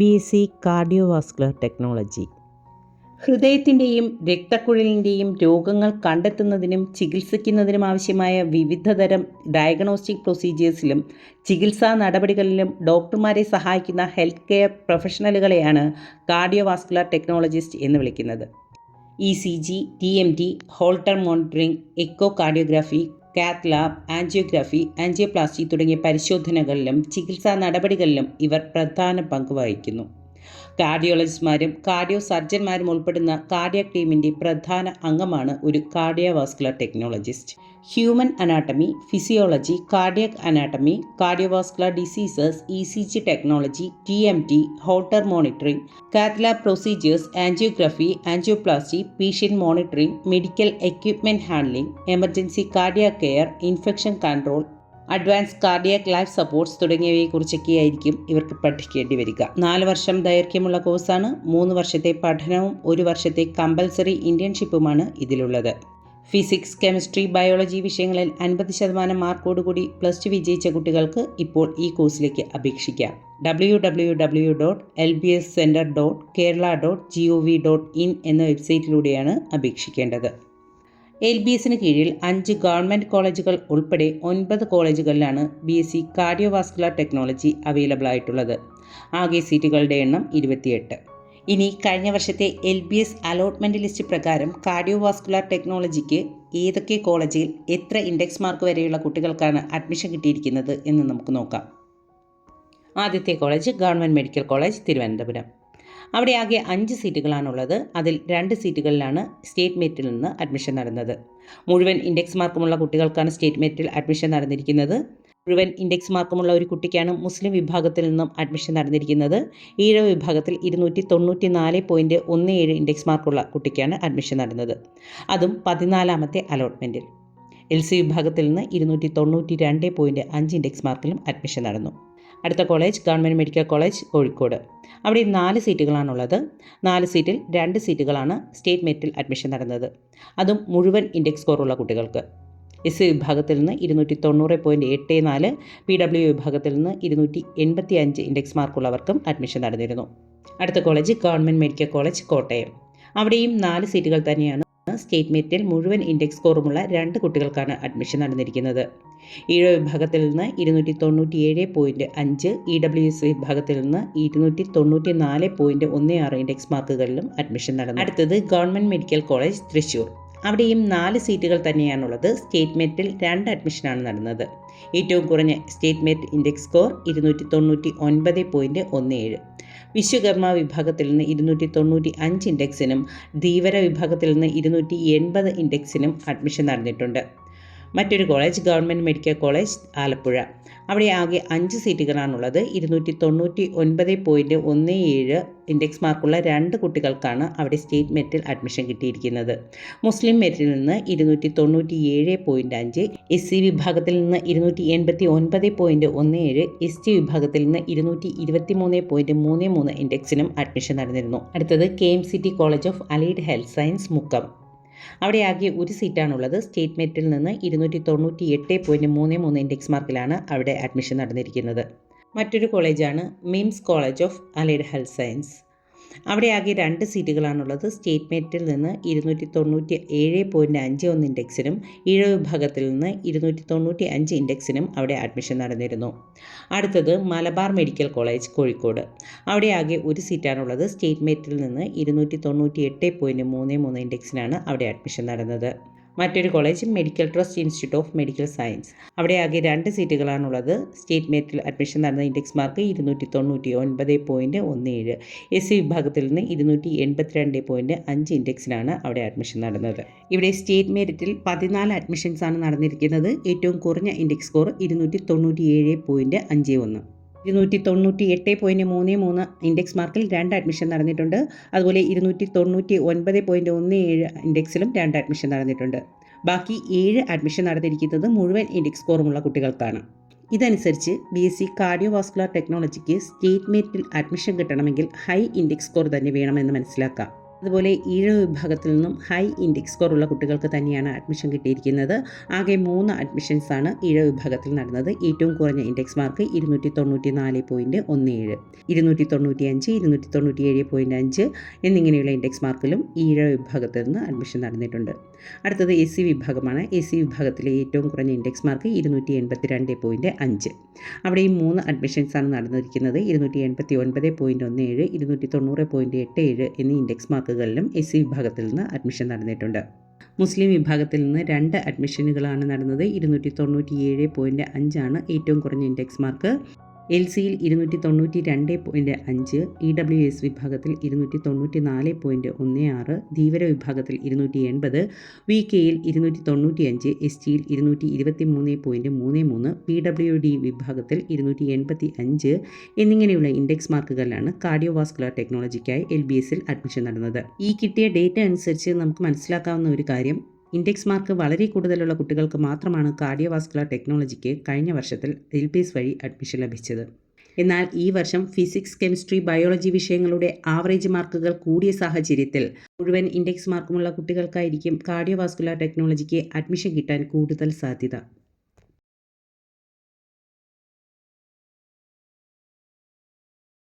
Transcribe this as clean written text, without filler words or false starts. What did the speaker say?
BSc cardiovascular technology. ഹൃദയത്തിൻ്റെയും രക്തക്കുഴലിൻ്റെയും രോഗങ്ങൾ കണ്ടെത്തുന്നതിനും ചികിത്സിക്കുന്നതിനും ആവശ്യമായ വിവിധതരം ഡയഗ്നോസ്റ്റിക് പ്രൊസീജിയേഴ്സിലും ചികിത്സാ നടപടികളിലും ഡോക്ടർമാരെ സഹായിക്കുന്ന ഹെൽത്ത് കെയർ പ്രൊഫഷണലുകളെയാണ് കാർഡിയോവാസ്കുലർ ടെക്നോളജിസ്റ്റ് എന്ന് വിളിക്കുന്നത്. ECG, TMT, Holter monitoring, echocardiography, cath lab, angiography, angioplasty തുടങ്ങിയ പരിശോധനകളിലും ചികിത്സാ നടപടികളിലും ഇവർ പ്രധാന പങ്ക് വഹിക്കുന്നു. കാർഡിയോളജിസ്റ്റുമാരും കാർഡിയോ സർജന്മാരും ഉൾപ്പെടുന്ന കാർഡിയാക് ടീമിൻ്റെ പ്രധാന അംഗമാണ് ഒരു cardiovascular technologist. Human anatomy, physiology, cardiac anatomy, cardiovascular diseases, ECG technology, TMT, Holter monitoring, cath lab procedures, angiography, angioplasty, patient monitoring, medical equipment handling, emergency cardiac care, infection control, advance cardiac life supports തുടങ്ങിയവയെക്കുറിച്ചൊക്കെയായിരിക്കും ഇവർക്ക് പഠിക്കേണ്ടി വരിക. 4 വർഷം ദൈർഘ്യമുള്ള കോഴ്സാണ്. 3 വർഷത്തെ പഠനവും 1 വർഷത്തെ കമ്പൽസറി ഇൻറ്റേൺഷിപ്പുമാണ് ഇതിലുള്ളത്. ഫിസിക്സ്, കെമിസ്ട്രി, ബയോളജി വിഷയങ്ങളിൽ 50% മാർക്കോടുകൂടി +2 വിജയിച്ച കുട്ടികൾക്ക് ഇപ്പോൾ ഈ കോഴ്സിലേക്ക് അപേക്ഷിക്കാം. www.lbscenter.kerala.gov.in എന്ന വെബ്സൈറ്റിലൂടെയാണ് അപേക്ഷിക്കേണ്ടത്. LBS കീഴിൽ 5 ഗവൺമെൻറ് കോളേജുകൾ ഉൾപ്പെടെ 9 കോളേജുകളിലാണ് BSc കാർഡിയോവാസ്കുലർ ടെക്നോളജി അവൈലബിൾ ആയിട്ടുള്ളത്. ആകെ സീറ്റുകളുടെ എണ്ണം 28. ഇനി കഴിഞ്ഞ വർഷത്തെ LBS അലോട്ട്മെൻറ്റ് ലിസ്റ്റ് പ്രകാരം കാർഡിയോവാസ്കുലർ ടെക്നോളജിക്ക് ഏതൊക്കെ കോളേജിൽ എത്ര ഇൻഡെക്സ് മാർക്ക് വരെയുള്ള കുട്ടികൾക്കാണ് അഡ്മിഷൻ കിട്ടിയിരിക്കുന്നത് എന്ന് നമുക്ക് നോക്കാം. ആദ്യത്തെ college government medical college Thiruvananthapuram. അവിടെ ആകെ 5 സീറ്റുകളാണുള്ളത്. അതിൽ 2 സീറ്റുകളിലാണ് സ്റ്റേറ്റ് മെറിറ്റിൽ നിന്ന് അഡ്മിഷൻ നടന്നത്. മുഴുവൻ ഇൻഡെക്സ് മാർക്കുമുള്ള കുട്ടികൾക്കാണ് സ്റ്റേറ്റ് മെറിറ്റിൽ അഡ്മിഷൻ നടന്നിരിക്കുന്നത്. മുഴുവൻ ഇൻഡെക്സ് മാർക്കുമുള്ള ഒരു കുട്ടിക്കാണ് മുസ്ലിം വിഭാഗത്തിൽ നിന്നും അഡ്മിഷൻ നടന്നിരിക്കുന്നത്. ഈഴവ വിഭാഗത്തിൽ 294.17 ഇൻഡെക്സ് മാർക്കുള്ള കുട്ടിക്കാണ് അഡ്മിഷൻ നടന്നത്. അതും 14ാമത്തെ അലോട്ട്മെൻറ്റിൽ. LC വിഭാഗത്തിൽ നിന്ന് 292.5 ഇൻഡെക്സ് മാർക്കിലും അഡ്മിഷൻ നടന്നു. അടുത്ത college government medical college Kozhikode. അവിടെ 4 സീറ്റുകളാണുള്ളത്. 4 സീറ്റിൽ 2 സീറ്റുകളാണ് സ്റ്റേറ്റ് മെറിറ്റിൽ അഡ്മിഷൻ നടന്നത്. അതും മുഴുവൻ ഇൻഡെക്സ് സ്കോറുള്ള കുട്ടികൾക്ക്. SC വിഭാഗത്തിൽ നിന്ന് 290.84, PW വിഭാഗത്തിൽ നിന്ന് 285 ഇൻഡെക്സ് മാർക്കുള്ളവർക്കും അഡ്മിഷൻ നടന്നിരുന്നു. അടുത്ത college government medical college Kottayam. അവിടെയും 4 സീറ്റുകൾ തന്നെയാണ്. സ്റ്റേറ്റ് മെറിറ്റിൽ മുഴുവൻ ഇൻഡെക്സ് സ്കോറുമുള്ള 2 കുട്ടികൾക്കാണ് അഡ്മിഷൻ നടന്നിരിക്കുന്നത്. ഈഴവ വിഭാഗത്തിൽ നിന്ന് 297.5, EWS വിഭാഗത്തിൽ നിന്ന് 294.16 ഇൻഡെക്സ് മാർക്കുകളിലും അഡ്മിഷൻ നടന്നു. അടുത്തത് ഗവൺമെൻറ് മെഡിക്കൽ കോളേജ് തൃശ്ശൂർ. അവിടെയും 4 സീറ്റുകൾ തന്നെയാണുള്ളത്. സ്റ്റേറ്റ് മെറിറ്റിൽ 2 അഡ്മിഷനാണ് നടന്നത്. ഏറ്റവും കുറഞ്ഞ state merit index score 299.17. Vishwakarma വിഭാഗത്തിൽ നിന്ന് 295 ഇൻഡെക്സിനും ധീവര വിഭാഗത്തിൽ നിന്ന് 280 ഇൻഡെക്സിനും അഡ്മിഷൻ നടന്നിട്ടുണ്ട്. മറ്റൊരു college government medical college Alappuzha. അവിടെ ആകെ 5 സീറ്റുകളാണുള്ളത്. 299.17 ഇൻഡെക്സ് മാർക്കുള്ള 2 കുട്ടികൾക്കാണ് അവിടെ സ്റ്റേറ്റ് മെറിറ്റിൽ അഡ്മിഷൻ കിട്ടിയിരിക്കുന്നത്. മുസ്ലിം മെറിറ്റിൽ നിന്ന് 297.5, SC വിഭാഗത്തിൽ നിന്ന് 289.17, ST വിഭാഗത്തിൽ നിന്ന് 223.33 ഇൻഡെക്സിനും അഡ്മിഷൻ നടന്നിരുന്നു. അടുത്തത് KMCT college of allied health science Mukkam. അവിടെ ആകെ 1 സീറ്റാണുള്ളത്. സ്റ്റേറ്റ് മെറിറ്റിൽ നിന്ന് 298.33 ഇൻഡെക്സ് മാർക്കിലാണ് അവിടെ അഡ്മിഷൻ നടന്നിരിക്കുന്നത്. മറ്റൊരു കോളേജാണ് MIMS college of allied health science. അവിടെ ആകെ 2 സീറ്റുകളാണുള്ളത്. സ്റ്റേറ്റ് മെറിറ്റിൽ നിന്ന് 297.51 ഇൻഡെക്സിനും ഈഴവ വിഭാഗത്തിൽ നിന്ന് 295 ഇൻഡെക്സിനും അവിടെ അഡ്മിഷൻ നടന്നിരുന്നു. അടുത്തത് മലബാർ മെഡിക്കൽ കോളേജ് കോഴിക്കോട്. അവിടെ ആകെ 1 സീറ്റാണുള്ളത്. സ്റ്റേറ്റ് മെറിറ്റിൽ നിന്ന് 298.33 ഇൻഡെക്സിനാണ് അവിടെ അഡ്മിഷൻ നടന്നത്. മറ്റൊരു college medical trust institute of medical science. അവിടെ ആകെ 2 സീറ്റുകളാണുള്ളത്. സ്റ്റേറ്റ് മെറിറ്റിൽ അഡ്മിഷൻ നടന്ന ഇൻഡെക്സ് മാർക്ക് 299.17. SC വിഭാഗത്തിൽ നിന്ന് 282.5 ഇൻഡെക്സിനാണ് അവിടെ അഡ്മിഷൻ നടന്നത്. ഇവിടെ സ്റ്റേറ്റ് മെറിറ്റിൽ 14 അഡ്മിഷൻസാണ് നടന്നിരിക്കുന്നത്. ഏറ്റവും കുറഞ്ഞ ഇൻഡെക്സ് സ്കോർ 297.51. 298.33 ഇൻഡെക്സ് മാർക്കിൽ 2 അഡ്മിഷൻ നടന്നിട്ടുണ്ട്. അതുപോലെ 299.17 ഇൻഡെക്സിലും 2 അഡ്മിഷൻ നടന്നിട്ടുണ്ട്. ബാക്കി 7 അഡ്മിഷൻ നടന്നിരിക്കുന്നത് മുഴുവൻ ഇൻഡെക്സ് സ്കോറുമുള്ള കുട്ടികൾക്കാണ്. ഇതനുസരിച്ച് BSc കാർഡിയോവാസ്കുലർ ടെക്നോളജിക്ക് സ്റ്റേറ്റ് മെറിറ്റിൽ അഡ്മിഷൻ കിട്ടണമെങ്കിൽ ഹൈ ഇൻഡെക്സ് സ്കോർ തന്നെ വേണമെന്ന് മനസ്സിലാക്കാം. അതുപോലെ ഈഴവ വിഭാഗത്തിൽ നിന്നും ഹൈ ഇൻഡെക്സ് സ്കോർ ഉള്ള കുട്ടികൾക്ക് തന്നെയാണ് അഡ്മിഷൻ കിട്ടിയിരിക്കുന്നത്. ആകെ 3 അഡ്മിഷൻസാണ് ഈഴവ വിഭാഗത്തിൽ നടന്നത്. ഏറ്റവും കുറഞ്ഞ ഇൻഡെക്സ് മാർക്ക് 294.17, 295, 297.5 എന്നിങ്ങനെയുള്ള ഇൻഡെക്സ് മാർക്കിലും ഈഴവ വിഭാഗത്തിൽ നിന്ന് അഡ്മിഷൻ നടന്നിട്ടുണ്ട്. അടുത്തത് SC വിഭാഗമാണ്. SC വിഭാഗത്തിലെ ഏറ്റവും കുറഞ്ഞ ഇൻഡെക്സ് മാർക്ക് 282.5. അവിടെയും 3 അഡ്മിഷൻസാണ് നടന്നിരിക്കുന്നത്. 289.17, 290.87 എന്നീ ഇൻഡെക്സ് മാർക്കുകളിലും SC വിഭാഗത്തിൽ നിന്ന് അഡ്മിഷൻ നടന്നിട്ടുണ്ട്. മുസ്ലിം വിഭാഗത്തിൽ നിന്ന് 2 അഡ്മിഷനുകളാണ് നടന്നത്. 297.5 ഏറ്റവും കുറഞ്ഞ ഇൻഡെക്സ് മാർക്ക്. LCയിൽ 292.5, EWS വിഭാഗത്തിൽ 294.16, ധീവര വിഭാഗത്തിൽ 280, VKയിൽ 295, STയിൽ 223.33, PWD വിഭാഗത്തിൽ 285 എന്നിങ്ങനെയുള്ള ഇൻഡെക്സ് മാർക്കുകളിലാണ് കാർഡിയോവാസ്കുലർ ടെക്നോളജിക്കായി LBSൽ അഡ്മിഷൻ നടന്നത്. ഈ കിട്ടിയ ഡേറ്റ അനുസരിച്ച് നമുക്ക് മനസ്സിലാക്കാവുന്ന ഒരു കാര്യം, ഇൻഡെക്സ് മാർക്ക് വളരെ കൂടുതലുള്ള കുട്ടികൾക്ക് മാത്രമാണ് കാർഡിയോവാസ്കുലർ ടെക്നോളജിക്ക് കഴിഞ്ഞ വർഷത്തിൽ LBS വഴി അഡ്മിഷൻ ലഭിച്ചത്. എന്നാൽ ഈ വർഷം ഫിസിക്സ്, കെമിസ്ട്രി, ബയോളജി വിഷയങ്ങളുടെ ആവറേജ് മാർക്കുകൾ കൂടിയ സാഹചര്യത്തിൽ മുഴുവൻ ഇൻഡെക്സ് മാർക്കുമുള്ള കുട്ടികൾക്കായിരിക്കും കാർഡിയോവാസ്കുലർ ടെക്നോളജിക്ക് അഡ്മിഷൻ കിട്ടാൻ കൂടുതൽ സാധ്യത.